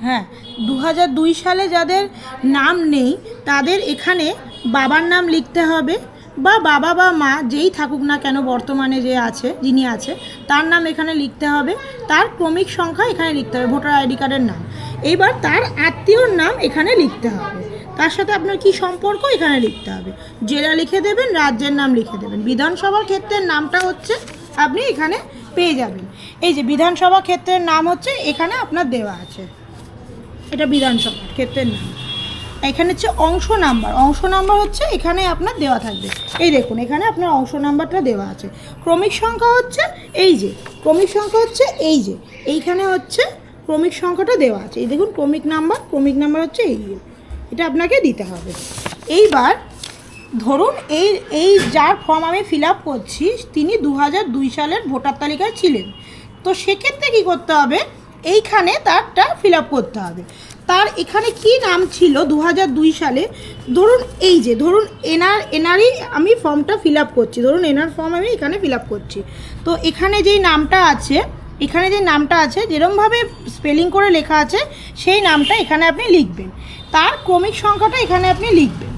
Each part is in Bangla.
হ্যাঁ, 2002 সালে যাদের নাম নেই তাদের এখানে বাবার নাম লিখতে হবে, বা বাবা বা মা যেই থাকুক না কেন বর্তমানে যে আছে, যিনি আছে তার নাম এখানে লিখতে হবে, তার ক্রমিক সংখ্যা এখানে লিখতে হবে, ভোটার আইডি কার্ডের নাম। এইবার তার আত্মীয়র নাম এখানে লিখতে হবে, তার সাথে আপনার কি সম্পর্ক এখানে লিখতে হবে। জেলা লিখে দেবেন, রাজ্যের নাম লিখে দেবেন। বিধানসভার ক্ষেত্রের নামটা হচ্ছে আপনি এখানে পেয়ে যাবেন। এই যে বিধানসভা ক্ষেত্রের নাম হচ্ছে এখানে আপনার দেওয়া আছে, এটা বিধানসভার ক্ষেত্রের নাম। এখানে হচ্ছে অংশ নাম্বার হচ্ছে এখানে আপনার দেওয়া থাকবে। এই দেখুন এখানে আপনার অংশ নাম্বারটা দেওয়া আছে। ক্রমিক সংখ্যা হচ্ছে এই যে, ক্রমিক সংখ্যা হচ্ছে এই যে, এইখানে হচ্ছে ক্রমিক সংখ্যাটা দেওয়া আছে। এই দেখুন ক্রমিক নাম্বার হচ্ছে এই যে, এটা আপনাকে দিতে হবে। এইবার ধরুন এই যার ফর্ম আমি ফিল আপ করছি তিনি 2002 সালের ভোটার তালিকায় ছিলেন, তো সেক্ষেত্রে কী করতে হবে, এইখানে তারটা ফিল আপ করতে হবে। তার এখানে কি নাম ছিল 2002 সালে, ধরুন এই যে, ধরুন এনারই আমি ফর্মটা ফিল আপ করছি, ধরুন এনার ফর্ম আমি এখানে ফিল আপ করছি। তো এখানে যেই নামটা আছে যেরকমভাবে স্পেলিং করে লেখা আছে সেই নামটা এখানে আপনি লিখবেন, তার ক্রমিক সংখ্যাটা এখানে আপনি লিখবেন।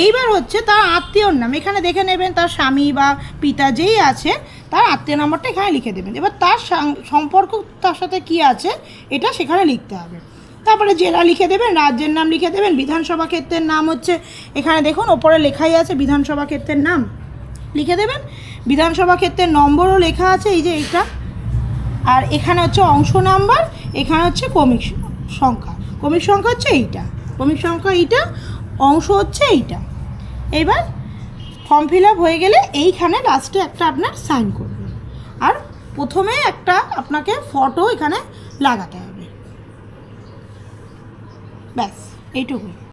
এইবার হচ্ছে তার আত্মীয়র নাম এখানে দেখে নেবেন, তার স্বামী বা পিতা যেই আছে তার আত্মীয় নাম্বারটা এখানে লিখে দেবেন। এবার তার সম্পর্ক তার সাথে কি আছে এটা সেখানে লিখতে হবে। তারপরে জেলা লিখে দেবেন, রাজ্যের নাম লিখে দেবেন। বিধানসভা ক্ষেত্রের নাম হচ্ছে এখানে দেখুন ওপরে লেখাই আছে বিধানসভা ক্ষেত্রের নাম লিখে দেবেন। বিধানসভা ক্ষেত্রের নম্বরও লেখা আছে এই যে এইটা, আর এখানে হচ্ছে অংশ নাম্বার, এখানে হচ্ছে ক্রমিক সংখ্যা হচ্ছে এইটা, অংশ হচ্ছে এইটা। এবার ফর্ম ফিল আপ হয়ে গেলে এইখানে লাস্টে একটা আপনার সাইন করবেন, আর প্রথমে একটা আপনাকে ফটো এখানে লাগাতে হবে, ব্যাস এইটুকুই।